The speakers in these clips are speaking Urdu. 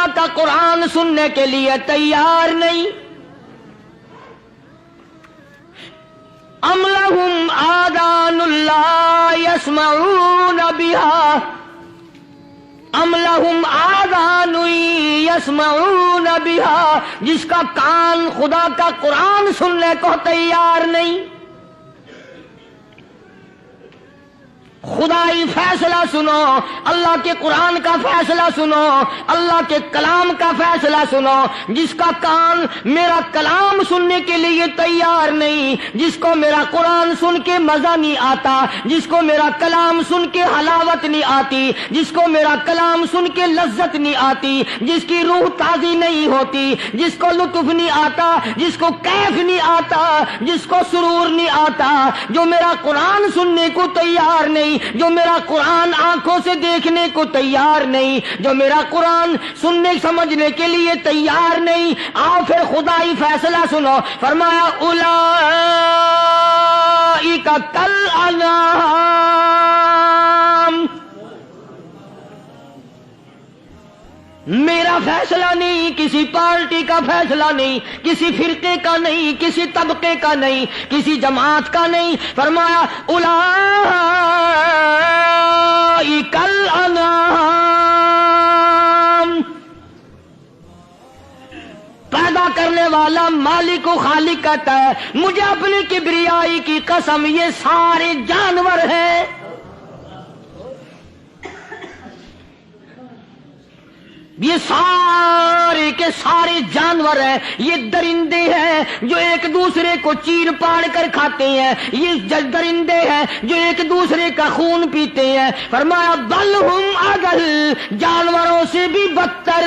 خدا کا قرآن سننے کے لیے تیار نہیں. ام لہم آذان لا یسمعون بہا ام لہم آذان یسمعون بہا، جس کا کان خدا کا قرآن سننے کو تیار نہیں. خدائی فیصلہ سنو، اللہ کے قرآن کا فیصلہ سنو، اللہ کے کلام کا فیصلہ سنو. جس کا کان میرا کلام سننے کے لیے تیار نہیں، جس کو میرا قرآن سن کے مزہ نہیں آتا، جس کو میرا کلام سن کے حلاوت نہیں آتی، جس کو میرا کلام سن کے لذت نہیں آتی، جس کی روح تازی نہیں ہوتی، جس کو لطف نہیں آتا، جس کو کیف نہیں آتا، جس کو سرور نہیں آتا، جو میرا قرآن سننے کو تیار نہیں، جو میرا قرآن آنکھوں سے دیکھنے کو تیار نہیں، جو میرا قرآن سننے سمجھنے کے لیے تیار نہیں. آؤ پھر خدائی فیصلہ سنو. فرمایا اولئک کالانعام. میرا فیصلہ نہیں، کسی پارٹی کا فیصلہ نہیں، کسی فرقے کا نہیں، کسی طبقے کا نہیں، کسی جماعت کا نہیں. فرمایا اولئک الانعام. پیدا کرنے والا مالک و خالق کہتا ہے مجھے اپنی کبریائی کی قسم یہ سارے جانور ہیں. یہ سارے کے سارے جانور ہیں، یہ درندے ہیں جو ایک دوسرے کو چیر پاڑ کر کھاتے ہیں، یہ درندے ہیں جو ایک دوسرے کا خون پیتے ہیں. فرمایا بل ہم اضل، جانوروں سے بھی بدتر.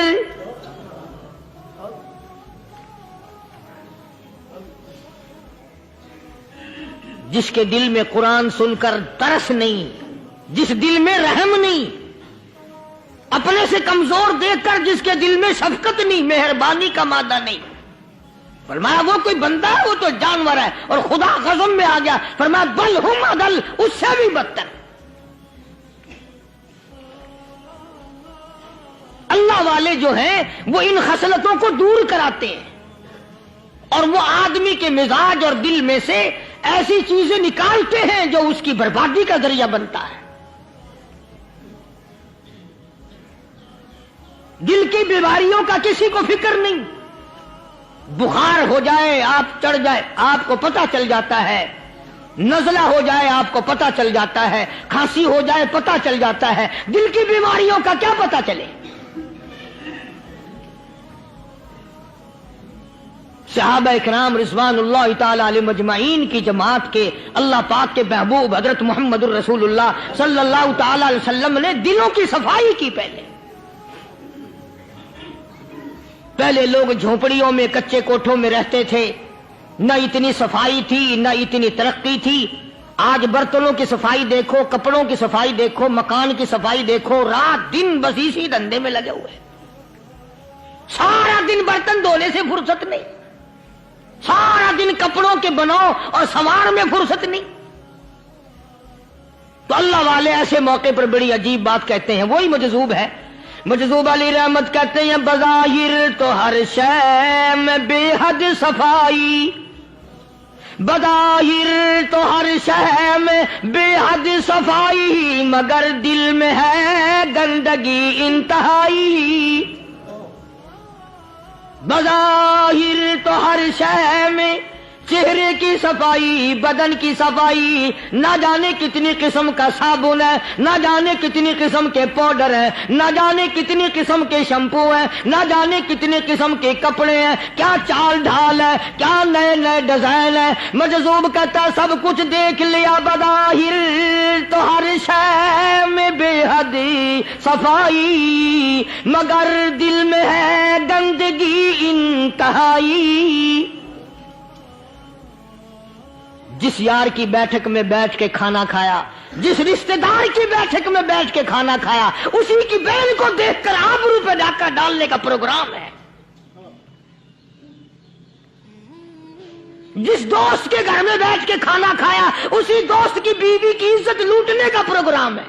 جس کے دل میں قرآن سن کر ترس نہیں، جس دل میں رحم نہیں، اپنے سے کمزور دیکھ کر جس کے دل میں شفقت نہیں، مہربانی کا مادہ نہیں، فرمایا وہ کوئی بندہ ہے، وہ تو جانور ہے. اور خدا قسم میں آ گیا، فرمایا بل ہم اضل، اس سے بھی بدتر. اللہ والے جو ہیں وہ ان خصلتوں کو دور کراتے ہیں، اور وہ آدمی کے مزاج اور دل میں سے ایسی چیزیں نکالتے ہیں جو اس کی بربادی کا ذریعہ بنتا ہے. دل کی بیماریوں کا کسی کو فکر نہیں. بخار ہو جائے، آپ چڑھ جائے، آپ کو پتہ چل جاتا ہے. نزلہ ہو جائے، آپ کو پتہ چل جاتا ہے. کھانسی ہو جائے، پتہ چل جاتا ہے. دل کی بیماریوں کا کیا پتہ چلے؟ صحابہ اکرام رضوان اللہ تعالی علیہم اجمعین کی جماعت کے اللہ پاک کے محبوب حضرت محمد الرسول اللہ صلی اللہ تعالی علیہ وسلم نے دلوں کی صفائی کی. پہلے لوگ جھونپڑیوں میں کچے کوٹھوں میں رہتے تھے، نہ اتنی صفائی تھی، نہ اتنی ترقی تھی. آج برتنوں کی صفائی دیکھو، کپڑوں کی صفائی دیکھو، مکان کی صفائی دیکھو، رات دن بس اسی دھندے میں لگے ہوئے. سارا دن برتن دھونے سے فرصت نہیں، سارا دن کپڑوں کے بناؤ اور سنوار میں فرصت نہیں. تو اللہ والے ایسے موقع پر بڑی عجیب بات کہتے ہیں. وہی مجذوب ہے، مجذوب علی رحمت کہتے ہیں بظاہر تو ہر شے میں بے حد صفائی، بظاہر تو ہر شے میں بے حد صفائی، مگر دل میں ہے گندگی انتہائی. بظاہر تو ہر شے میں چہرے کی صفائی، بدن کی صفائی، نہ جانے کتنی قسم کا صابن ہے، نہ جانے کتنی قسم کے پاؤڈر ہیں، نہ جانے کتنی قسم کے شیمپو ہیں، نہ جانے کتنے قسم کے کپڑے ہیں، کیا چال ڈھال ہے، کیا نئے نئے ڈیزائن ہے. مجذوب کہتا سب کچھ دیکھ لیا، بظاہر تو ہر شے میں بے حد صفائی، مگر دل میں ہے گندگی انتہائی. جس یار کی بیٹھک میں بیٹھ کے کھانا کھایا، جس رشتہ دار کی بیٹھک میں بیٹھ کے کھانا کھایا، اسی کی بہن کو دیکھ کر آبرو پہ ڈاکہ ڈالنے کا پروگرام ہے. جس دوست کے گھر میں بیٹھ کے کھانا کھایا، اسی دوست کی بیوی کی عزت لوٹنے کا پروگرام ہے.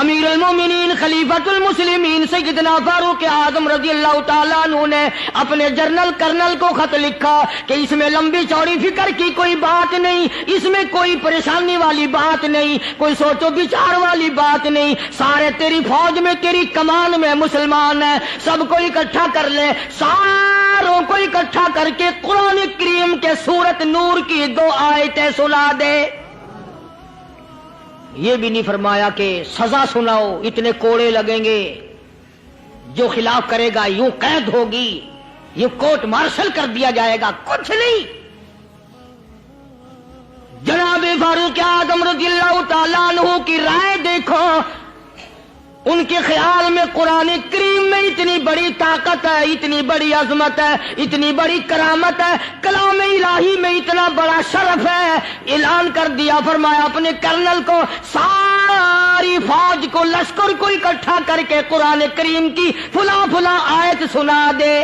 امیر المومنین خلیفۃ المسلمین سیدنا فاروق اعظم رضی اللہ تعالیٰ عنہ نے اپنے جنرل کرنل کو خط لکھا کہ اس میں لمبی چوڑی فکر کی کوئی بات نہیں، اس میں کوئی پریشانی والی بات نہیں، کوئی سوچ و بچار والی بات نہیں، سارے تیری فوج میں تیری کمان میں مسلمان ہیں، سب کو اکٹھا کر لے، ساروں کو اکٹھا کر کے قرآن کریم کے سورت نور کی 2 آیتیں سنا دے۔ یہ بھی نہیں فرمایا کہ سزا سناؤ، اتنے کوڑے لگیں گے، جو خلاف کرے گا یوں قید ہوگی، یہ کورٹ مارشل کر دیا جائے گا، کچھ نہیں۔ جناب فاروق اعظم رضی اللہ تعالیٰ عنہ کی رائے دیکھو، ان کے خیال میں قرآن کریم میں اتنی بڑی طاقت ہے، اتنی بڑی عظمت ہے، اتنی بڑی کرامت ہے، کلام الہی میں اتنا بڑا شرف ہے۔ اعلان کر دیا، فرمایا اپنے کرنل کو ساری فوج کو، لشکر کو اکٹھا کر کے قرآن کریم کی فلاں فلاں آیت سنا دے۔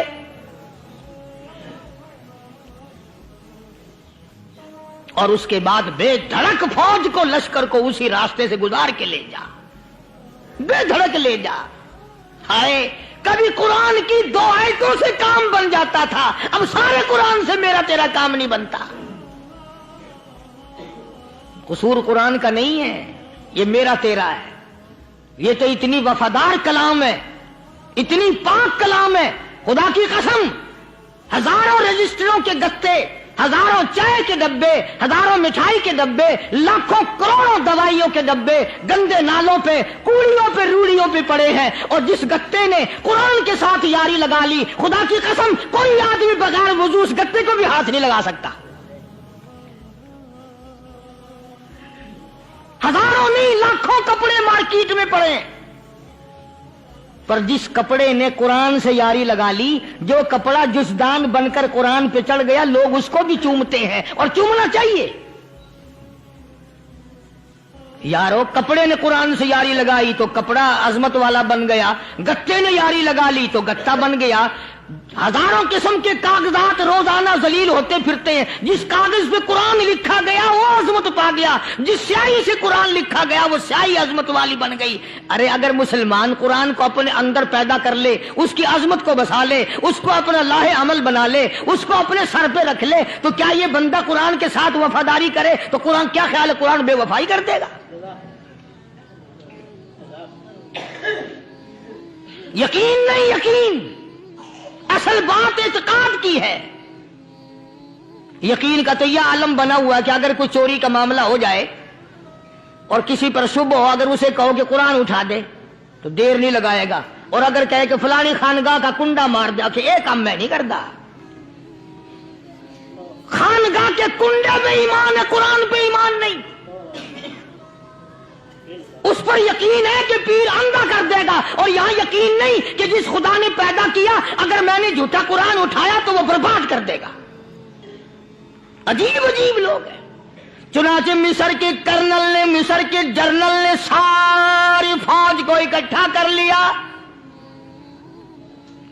اور اس کے بعد بے دھڑک فوج کو، لشکر کو اسی راستے سے گزار کے لے جا، بے دھڑک لے جا۔ ہائے، کبھی قرآن کی 2 آیتوں سے کام بن جاتا تھا، اب سارے قرآن سے میرا تیرا کام نہیں بنتا۔ قصور قرآن کا نہیں ہے، یہ میرا تیرا ہے۔ یہ تو اتنی وفادار کلام ہے، اتنی پاک کلام ہے، خدا کی قسم، ہزاروں رجسٹروں کے گتے، ہزاروں چائے کے ڈبے، ہزاروں مٹھائی کے ڈبے، لاکھوں کروڑوں دوائیوں کے ڈبے گندے نالوں پہ، کوڑیوں پہ، روڑیوں پہ پڑے ہیں، اور جس گتے نے قرآن کے ساتھ یاری لگا لی، خدا کی قسم کوئی آدمی بغیر وضو اس گتے کو بھی ہاتھ نہیں لگا سکتا۔ ہزاروں نہیں، لاکھوں کپڑے مارکیٹ میں پڑے، پر جس کپڑے نے قرآن سے یاری لگا لی، جو کپڑا جزدان بن کر قرآن پہ چڑھ گیا، لوگ اس کو بھی چومتے ہیں، اور چومنا چاہیے۔ یارو، کپڑے نے قرآن سے یاری لگائی تو کپڑا عظمت والا بن گیا، گتے نے یاری لگا لی تو گتا بن گیا۔ ہزاروں قسم کے کاغذات روزانہ ذلیل ہوتے پھرتے ہیں، جس کاغذ پہ قرآن لکھا گیا وہ عظمت پا گیا، جس سیاہی سے قرآن لکھا گیا وہ سیاہی عظمت والی بن گئی۔ ارے اگر مسلمان قرآن کو اپنے اندر پیدا کر لے، اس کی عظمت کو بسا لے، اس کو اپنا لاہ عمل بنا لے، اس کو اپنے سر پہ رکھ لے، تو کیا یہ بندہ قرآن کے ساتھ وفاداری کرے تو قرآن کیا خیال ہے، قرآن بے وفائی کر دے گا؟ یقین نہیں، یقین، اصل بات اعتقاد کی ہے۔ یقین کا تو یہ عالم بنا ہوا ہے کہ اگر کوئی چوری کا معاملہ ہو جائے اور کسی پر شبہ ہو، اگر اسے کہو کہ قرآن اٹھا دے تو دیر نہیں لگائے گا، اور اگر کہے کہ فلانی خانگاہ کا کنڈا مار دیا کہ یہ کام میں نہیں کرتا۔ خانگاہ کے کنڈے پہ ایمان ہے، قرآن پہ ایمان نہیں۔ اس پر یقین ہے کہ پیر اندھا کر دے گا، اور یہاں یقین نہیں کہ جس خدا نے پیدا کیا اگر میں نے جھوٹا قرآن اٹھایا تو وہ برباد کر دے گا۔ عجیب عجیب لوگ ہیں۔ چنانچہ مصر کے کرنل نے، مصر کے جنرل نے ساری فوج کو اکٹھا کر لیا۔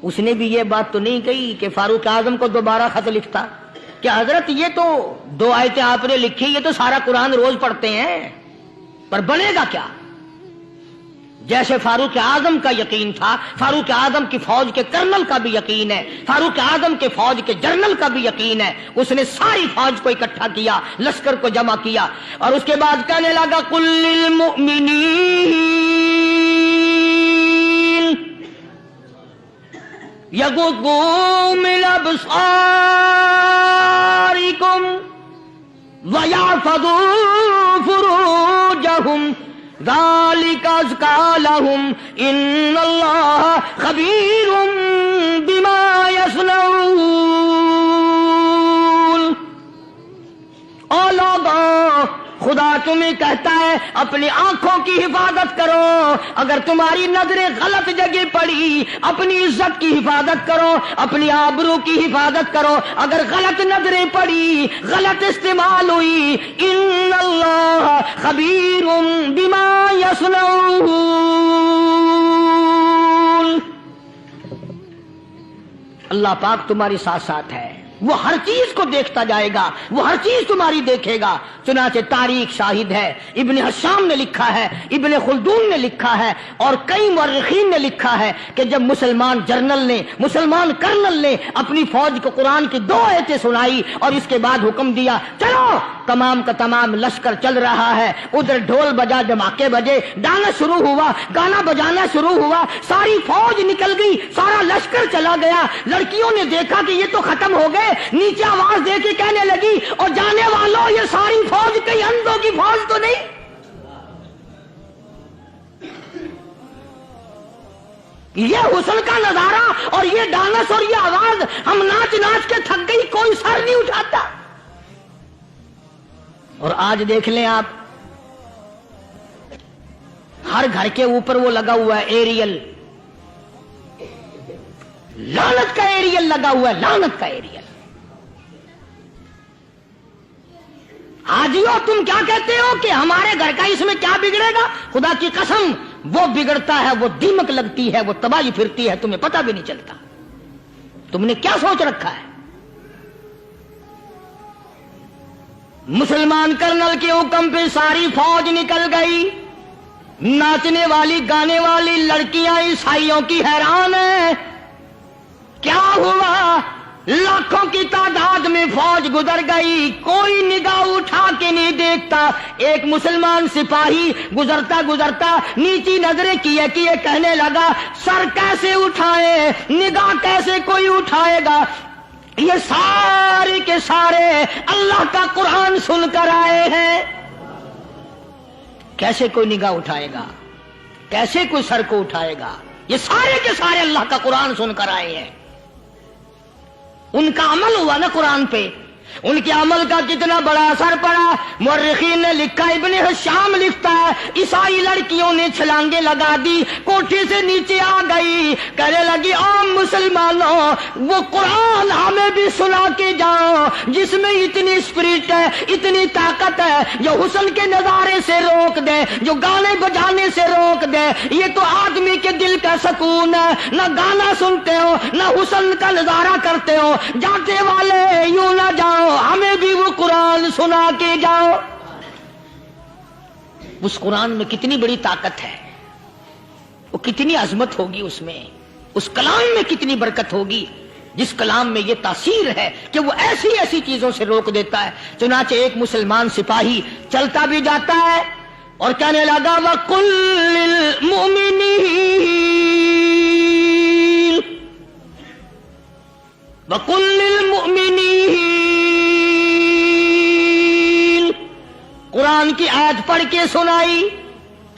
اس نے بھی یہ بات تو نہیں کہی کہ فاروق اعظم کو دوبارہ خط لکھتا کہ حضرت یہ تو 2 آیتیں آپ نے لکھی، یہ تو سارا قرآن روز پڑھتے ہیں، پر بنے گا کیا؟ جیسے فاروق اعظم کا یقین تھا، فاروق اعظم کی فوج کے کرنل کا بھی یقین ہے، فاروق اعظم کے فوج کے جنرل کا بھی یقین ہے۔ اس نے ساری فوج کو اکٹھا کیا، لشکر کو جمع کیا، اور اس کے بعد کہنے لگا قل للمؤمنین یغضوا من ابصارکم ویحفظوا فروجہم ذالک ازکی لہم ان اللہ خبیر بما یصنعون۔ او لوگوں، خدا تمہیں کہتا ہے اپنی آنکھوں کی حفاظت کرو، اگر تمہاری نظریں غلط جگہ پڑی اپنی عزت کی حفاظت کرو، اپنی آبرو کی حفاظت کرو، اگر غلط نظریں پڑی، غلط استعمال ہوئی، ان اللہ خبیر بما یصنعون۔ اللہ پاک تمہاری ساتھ ساتھ ہے۔ وہ ہر چیز کو دیکھتا جائے گا، وہ ہر چیز تمہاری دیکھے گا۔ چنانچہ تاریخ شاہد ہے، ابن حشام نے لکھا ہے، ابن خلدون نے لکھا ہے، اور کئی مورخین نے لکھا ہے کہ جب مسلمان کرنل نے اپنی فوج کو قرآن کی 2 آیتیں سنائی اور اس کے بعد حکم دیا چلو، تمام کا تمام لشکر چل رہا ہے، ادھر ڈھول بجا، دھماکے بجے، گانا شروع ہوا، گانا بجانا شروع ہوا، ساری فوج نکل گئی، سارا لشکر چلا گیا۔ لڑکیوں نے دیکھا کہ یہ تو ختم ہو گئے، نیچے آواز دے کے کہنے لگی اور جانے والوں یہ ساری فوج کئی اندھوں کی فوج تو نہیں؟ یہ حسن کا نظارہ اور یہ ڈانس اور یہ آواز، ہم ناچ ناچ کے تھک گئی، کوئی سر نہیں اٹھاتا۔ اور آج دیکھ لیں آپ، ہر گھر کے اوپر وہ لگا ہوا ہے ایریل، لعنت کا ایریل لگا ہوا ہے، لعنت کا ایریل۔ حاجیو تم کیا کہتے ہو کہ ہمارے گھر کا اس میں کیا بگڑے گا؟ خدا کی قسم وہ بگڑتا ہے، وہ دیمک لگتی ہے، وہ تباہی پھرتی ہے، تمہیں پتہ بھی نہیں چلتا۔ تم نے کیا سوچ رکھا ہے؟ مسلمان کرنل کے حکم پہ ساری فوج نکل گئی، ناچنے والی گانے والی لڑکیاں عیسائیوں کی حیران ہیں، کیا ہوا؟ لاکھوں کی تعداد میں فوج گزر گئی، کوئی نگاہ اٹھا کے نہیں دیکھتا۔ ایک مسلمان سپاہی گزرتا گزرتا نیچی نظریں کیے کہنے لگا سر کیسے اٹھائے، نگاہ کیسے کوئی اٹھائے گا؟ یہ سارے کے سارے اللہ کا قرآن سن کر آئے ہیں، کیسے کوئی نگاہ اٹھائے گا، کیسے کوئی سر کو اٹھائے گا؟ یہ سارے کے سارے اللہ کا قرآن سن کر آئے ہیں۔ ان کا عمل ہوا نا قرآن پہ، ان کے عمل کا کتنا بڑا اثر پڑا۔ مورخین نے لکھا، ابن حشام لکھتا ہے عیسائی لڑکیوں نے چھلانگے لگا دی، کوٹھی سے نیچے آ گئی، کہنے لگی او مسلمانوں وہ قرآن ہمیں بھی سنا کے جاؤ جس میں اتنی اسپرٹ ہے، اتنی طاقت ہے، جو حسن کے نظارے سے روک دے، جو گانے بجانے سے روک دے۔ یہ تو آدمی کے دل کا سکون ہے، نہ گانا سنتے ہو نہ حسن کا نظارہ کرتے ہو، جاتے والے یوں نہ جاؤ، ہمیں بھی وہ قرآن سنا کے جاؤ۔ اس قرآن میں کتنی بڑی طاقت ہے، وہ کتنی عظمت ہوگی، اس میں اس کلام میں کتنی برکت ہوگی، جس کلام میں یہ تاثیر ہے کہ وہ ایسی ایسی چیزوں سے روک دیتا ہے۔ چنانچہ ایک مسلمان سپاہی چلتا بھی جاتا ہے اور کہنے لگا وَقُلْ لِلْمُؤْمِنِينَ قرآن کی آیت پڑھ کے سنائی،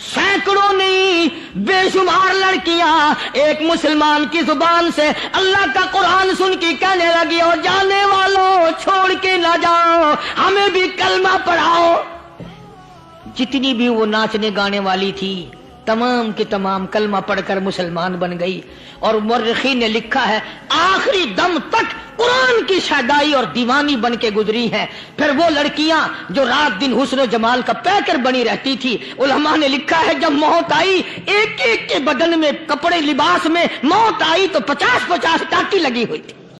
سینکڑوں نہیں بے شمار لڑکیاں ایک مسلمان کی زبان سے اللہ کا قرآن سن کے کہنے لگی اور جانے والوں چھوڑ کے نہ جاؤ، ہمیں بھی کلمہ پڑھاؤ۔ جتنی بھی وہ ناچنے گانے والی تھی تمام کی تمام کلمہ پڑھ کر مسلمان بن گئی۔ اور مورخین نے لکھا ہے آخری دم تک قرآن کی شیدائی اور دیوانی بن کے گزری ہیں۔ پھر وہ لڑکیاں جو رات دن حسن و جمال کا پیکر بنی رہتی تھی، علماء نے لکھا ہے جب موت آئی ایک ایک کے بدن میں کپڑے لباس میں موت آئی تو 50-50 ٹاٹی لگی ہوئی تھی۔